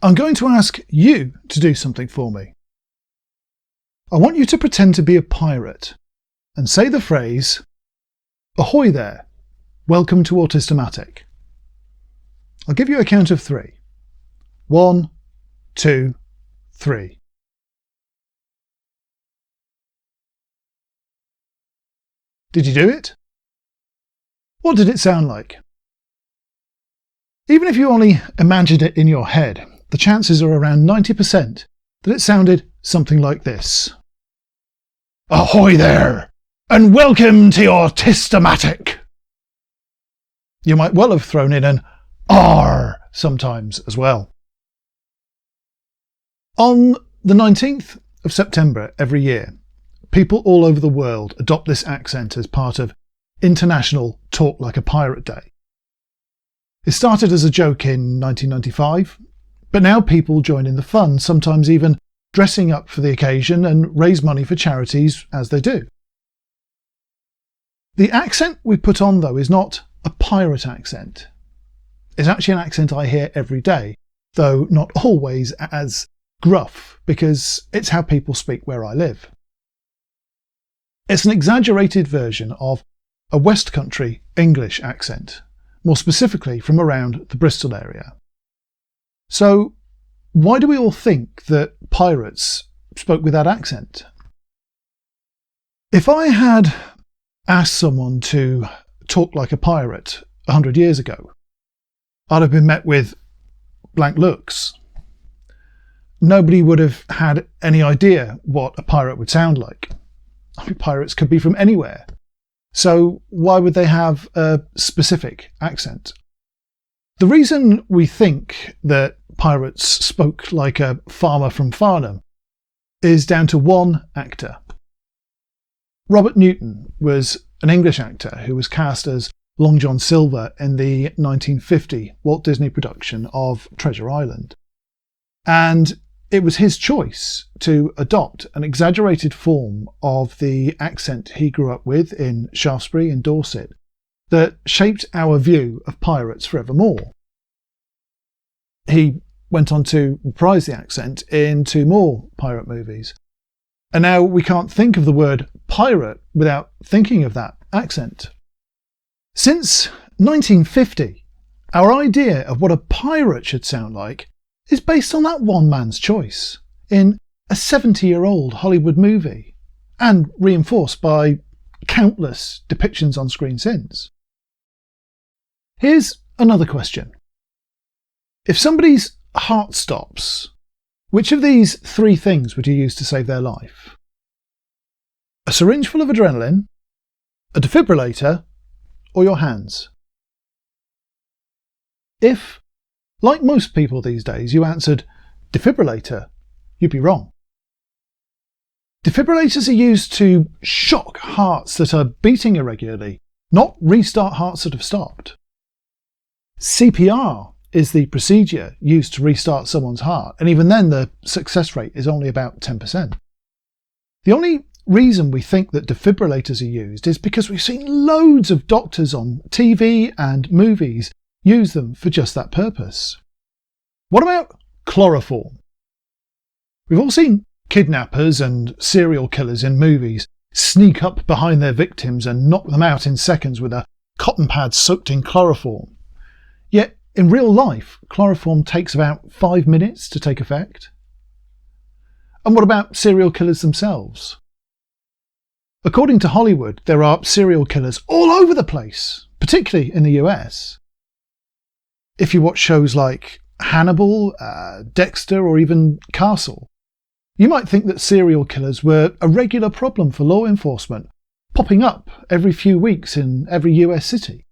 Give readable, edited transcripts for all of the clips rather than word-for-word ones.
I'm going to ask you to do something for me. I want you to pretend to be a pirate and say the phrase, "Ahoy there, welcome to Autistamatic." I'll give you a count of 3. 1, 2, 3. Did you do it? What did it sound like? Even if you only imagined it in your head, the chances are around 90% that it sounded something like this. Ahoy there, and welcome to Autistamatic. You might well have thrown in an R sometimes as well. On the 19th of September every year, people all over the world adopt this accent as part of International Talk Like a Pirate Day. It started as a joke in 1995, but now people join in the fun, sometimes even dressing up for the occasion and raise money for charities as they do. The accent we put on, though, is not a pirate accent. It's actually an accent I hear every day, though not always as gruff, because it's how people speak where I live. It's an exaggerated version of a West Country English accent, more specifically from around the Bristol area. So, why do we all think that pirates spoke with that accent? If I had asked someone to talk like a pirate 100 years ago, I'd have been met with blank looks. Nobody would have had any idea what a pirate would sound like. I mean, pirates could be from anywhere. So why would they have a specific accent? The reason we think that pirates spoke like a farmer from Farnham is down to one actor. Robert Newton was an English actor who was cast as Long John Silver in the 1950 Walt Disney production of Treasure Island. And it was his choice to adopt an exaggerated form of the accent he grew up with in Shaftesbury in Dorset that shaped our view of pirates forevermore. He went on to reprise the accent in 2 more pirate movies. And now we can't think of the word pirate without thinking of that accent. Since 1950, our idea of what a pirate should sound like is based on that one man's choice in a 70-year-old Hollywood movie, and reinforced by countless depictions on screen since. Here's another question. If somebody's heart stops, which of these 3 things would you use to save their life? A syringe full of adrenaline, a defibrillator, or your hands? If, like most people these days, you answered defibrillator, you'd be wrong. Defibrillators are used to shock hearts that are beating irregularly, not restart hearts that have stopped. CPR is the procedure used to restart someone's heart, and even then the success rate is only about 10%. The only reason we think that defibrillators are used is because we've seen loads of doctors on TV and movies use them for just that purpose. What about chloroform? We've all seen kidnappers and serial killers in movies sneak up behind their victims and knock them out in seconds with a cotton pad soaked in chloroform. Yet, in real life, chloroform takes about 5 minutes to take effect. And what about serial killers themselves? According to Hollywood, there are serial killers all over the place, particularly in the US. If you watch shows like Hannibal, Dexter, or even Castle, you might think that serial killers were a regular problem for law enforcement, popping up every few weeks in every US city.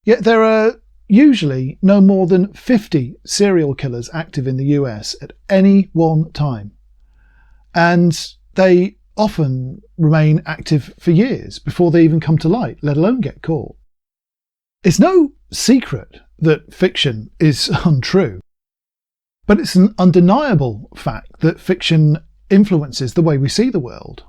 Yet there are usually no more than 50 serial killers active in the US at any one time. And they often remain active for years before they even come to light, let alone get caught. It's no secret that fiction is untrue, but it's an undeniable fact that fiction influences the way we see the world.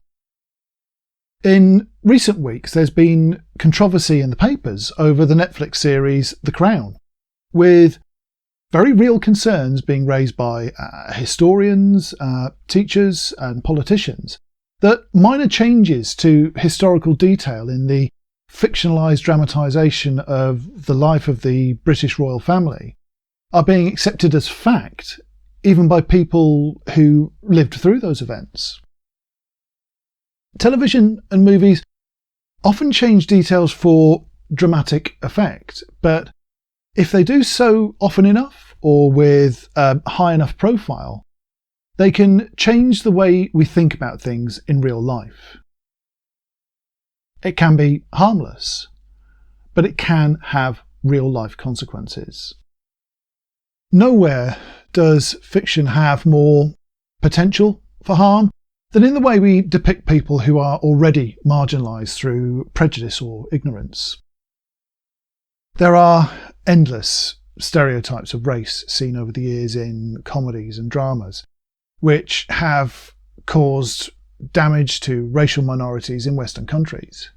In recent weeks, there's been controversy in the papers over the Netflix series The Crown, with very real concerns being raised by historians, teachers and politicians that minor changes to historical detail in the fictionalised dramatisation of the life of the British royal family are being accepted as fact, even by people who lived through those events. Television and movies often change details for dramatic effect, but if they do so often enough or with a high enough profile, they can change the way we think about things in real life. It can be harmless, but it can have real life consequences. Nowhere does fiction have more potential for harm than in the way we depict people who are already marginalised through prejudice or ignorance. There are endless stereotypes of race seen over the years in comedies and dramas, which have caused damage to racial minorities in Western countries.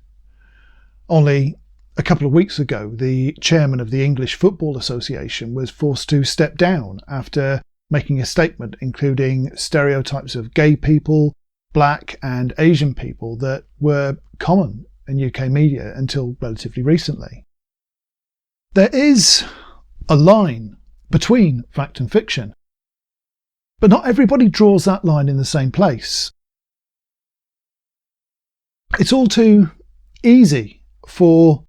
Only a couple of weeks ago, the chairman of the English Football Association was forced to step down after making a statement including stereotypes of gay people, black and Asian people that were common in UK media until relatively recently. There is a line between fact and fiction, but not everybody draws that line in the same place. It's all too easy for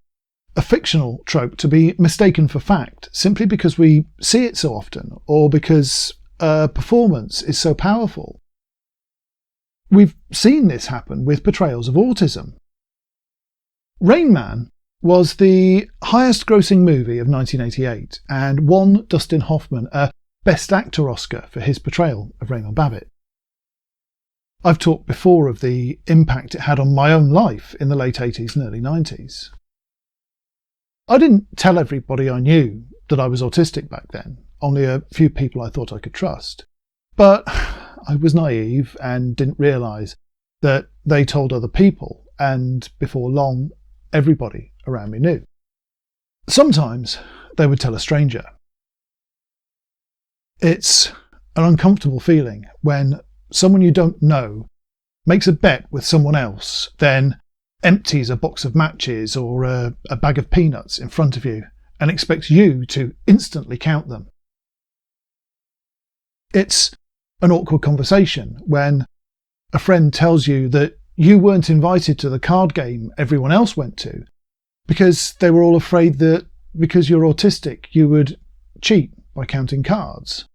a fictional trope to be mistaken for fact simply because we see it so often or because a performance is so powerful. We've seen this happen with portrayals of autism. Rain Man was the highest grossing movie of 1988 and won Dustin Hoffman a Best Actor Oscar for his portrayal of Raymond Babbitt. I've talked before of the impact it had on my own life in the late 80s and early 90s. I didn't tell everybody I knew that I was autistic back then, only a few people I thought I could trust. But I was naive and didn't realise that they told other people, and before long, everybody around me knew. Sometimes they would tell a stranger. It's an uncomfortable feeling when someone you don't know makes a bet with someone else, then empties a box of matches or a bag of peanuts in front of you and expects you to instantly count them. It's an awkward conversation when a friend tells you that you weren't invited to the card game everyone else went to because they were all afraid that because you're autistic you would cheat by counting cards.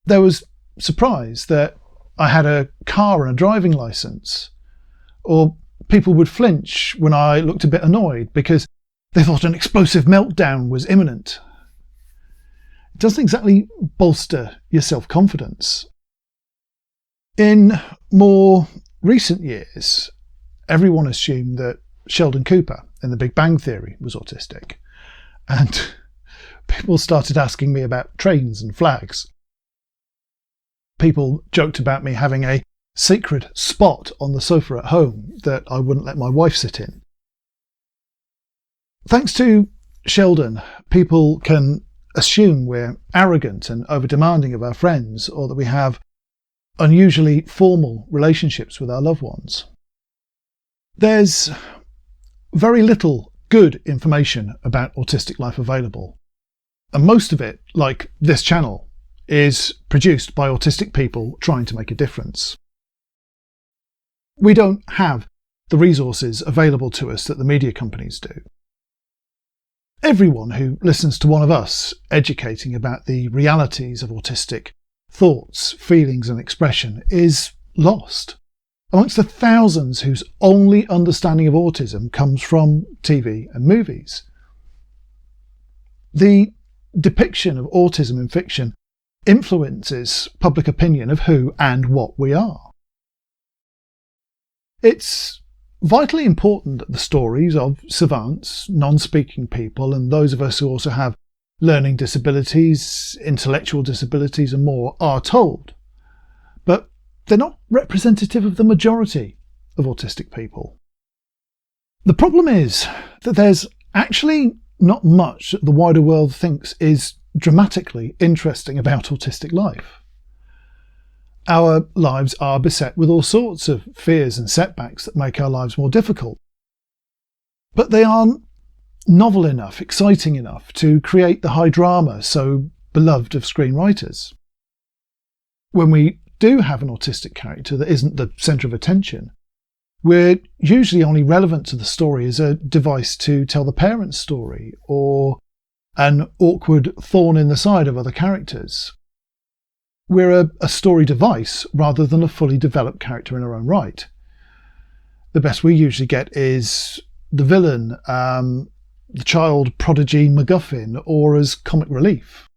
There was surprise that I had a car and a driving licence, or people would flinch when I looked a bit annoyed because they thought an explosive meltdown was imminent. It doesn't exactly bolster your self-confidence. In more recent years, everyone assumed that Sheldon Cooper in The Big Bang Theory was autistic, and people started asking me about trains and flags. People joked about me having a secret spot on the sofa at home that I wouldn't let my wife sit in. Thanks to Sheldon, people can assume we're arrogant and over-demanding of our friends, or that we have unusually formal relationships with our loved ones. There's very little good information about autistic life available, and most of it, like this channel, is produced by autistic people trying to make a difference. We don't have the resources available to us that the media companies do. Everyone who listens to one of us educating about the realities of autistic thoughts, feelings and expression is lost amongst the thousands whose only understanding of autism comes from TV and movies. The depiction of autism in fiction influences public opinion of who and what we are. It's vitally important that the stories of savants, non-speaking people, and those of us who also have learning disabilities, intellectual disabilities and more are told, but they're not representative of the majority of autistic people. The problem is that there's actually not much that the wider world thinks is dramatically interesting about autistic life. Our lives are beset with all sorts of fears and setbacks that make our lives more difficult. But they aren't novel enough, exciting enough to create the high drama so beloved of screenwriters. When we do have an autistic character that isn't the centre of attention, we're usually only relevant to the story as a device to tell the parent's story, or an awkward thorn in the side of other characters. We're a story device rather than a fully developed character in our own right. The best we usually get is the villain, the child prodigy MacGuffin, or as comic relief.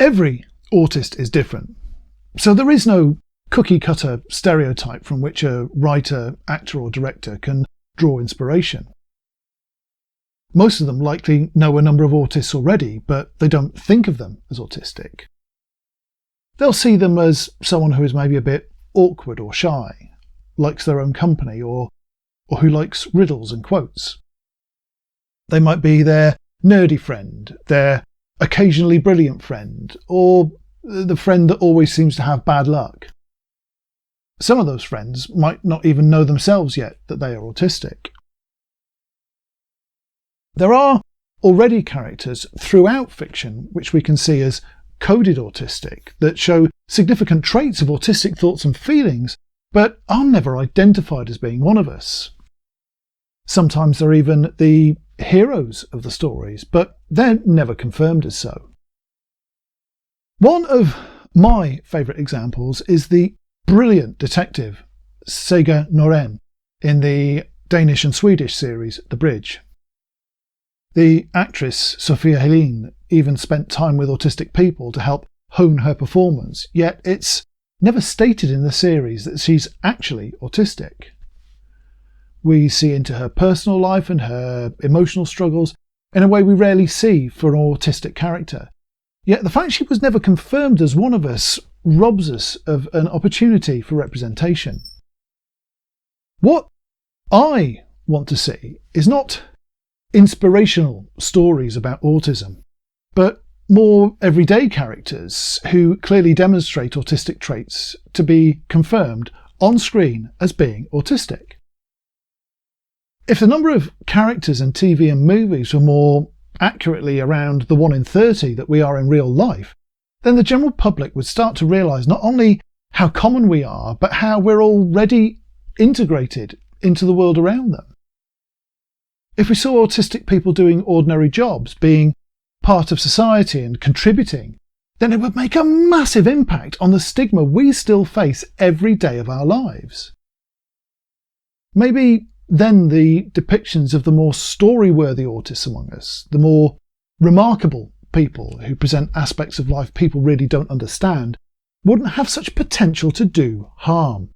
Every autist is different, so there is no cookie-cutter stereotype from which a writer, actor or director can draw inspiration. Most of them likely know a number of autists already, but they don't think of them as autistic. They'll see them as someone who is maybe a bit awkward or shy, likes their own company, or who likes riddles and quotes. They might be their nerdy friend, their occasionally brilliant friend, or the friend that always seems to have bad luck. Some of those friends might not even know themselves yet that they are autistic. There are already characters throughout fiction which we can see as coded autistic, that show significant traits of autistic thoughts and feelings, but are never identified as being one of us. Sometimes they're even the heroes of the stories, but they're never confirmed as so. One of my favourite examples is the brilliant detective Saga Norén in the Danish and Swedish series The Bridge. The actress Sofia Helin even spent time with autistic people to help hone her performance, yet it's never stated in the series that she's actually autistic. We see into her personal life and her emotional struggles in a way we rarely see for an autistic character. Yet the fact she was never confirmed as one of us robs us of an opportunity for representation. What I want to see is not inspirational stories about autism, but more everyday characters who clearly demonstrate autistic traits to be confirmed on screen as being autistic. If the number of characters in TV and movies were more accurately around the 1 in 30 that we are in real life, then the general public would start to realise not only how common we are, but how we're already integrated into the world around them. If we saw autistic people doing ordinary jobs, being part of society and contributing, then it would make a massive impact on the stigma we still face every day of our lives. Maybe then the depictions of the more story-worthy autists among us, the more remarkable people who present aspects of life people really don't understand, wouldn't have such potential to do harm.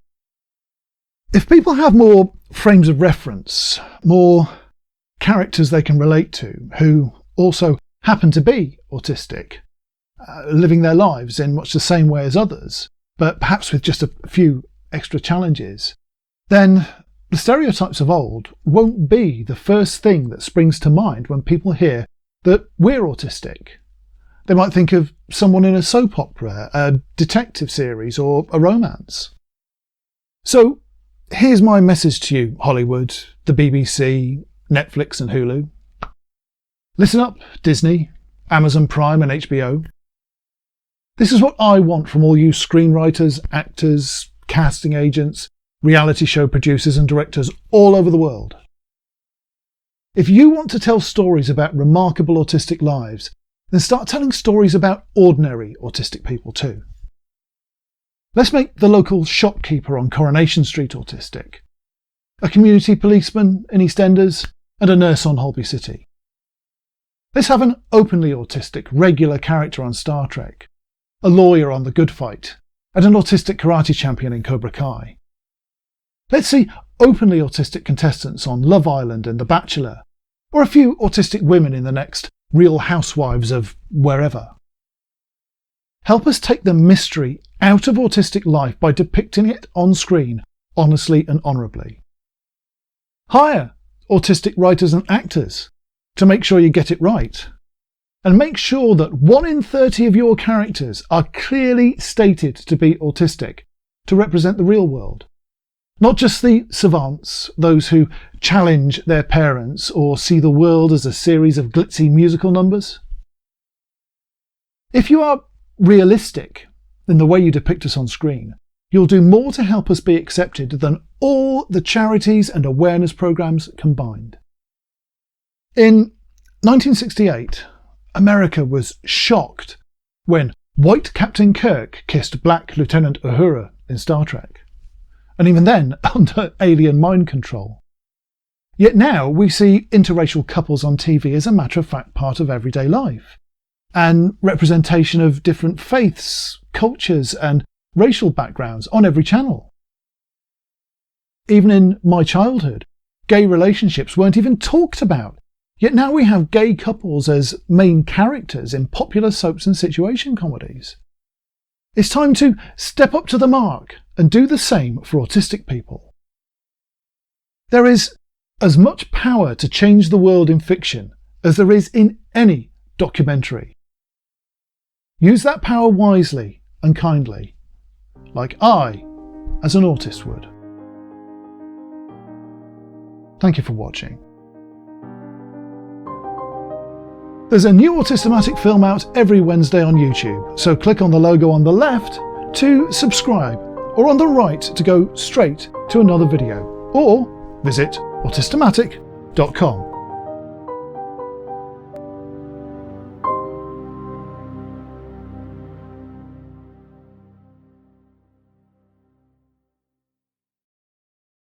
If people have more frames of reference, more characters they can relate to, who also happen to be autistic, living their lives in much the same way as others, but perhaps with just a few extra challenges, then the stereotypes of old won't be the first thing that springs to mind when people hear that we're autistic. They might think of someone in a soap opera, a detective series, or a romance. So here's my message to you, Hollywood, the BBC, Netflix and Hulu. Listen up, Disney, Amazon Prime and HBO. This is what I want from all you screenwriters, actors, casting agents, reality show producers and directors all over the world. If you want to tell stories about remarkable autistic lives, then start telling stories about ordinary autistic people too. Let's make the local shopkeeper on Coronation Street autistic, a community policeman in EastEnders, and a nurse on Holby City. Let's have an openly autistic regular character on Star Trek, a lawyer on The Good Fight, and an autistic karate champion in Cobra Kai. Let's see openly autistic contestants on Love Island and The Bachelor, or a few autistic women in the next Real Housewives of wherever. Help us take the mystery out of autistic life by depicting it on screen honestly and honourably. Hire autistic writers and actors. to make sure you get it right. And make sure that 1 in 30 of your characters are clearly stated to be autistic, to represent the real world. Not just the savants, those who challenge their parents or see the world as a series of glitzy musical numbers. If you are realistic in the way you depict us on screen, you'll do more to help us be accepted than all the charities and awareness programs combined. In 1968, America was shocked when white Captain Kirk kissed black Lieutenant Uhura in Star Trek, and even then under alien mind control. Yet now we see interracial couples on TV as a matter-of-fact part of everyday life, and representation of different faiths, cultures and racial backgrounds on every channel. Even in my childhood, gay relationships weren't even talked about. Yet now we have gay couples as main characters in popular soaps and situation comedies. It's time to step up to the mark and do the same for autistic people. There is as much power to change the world in fiction as there is in any documentary. Use that power wisely and kindly, like I, as an autist, would. Thank you for watching. There's a new Autistamatic film out every Wednesday on YouTube, so click on the logo on the left to subscribe, or on the right to go straight to another video, or visit Autistamatic.com.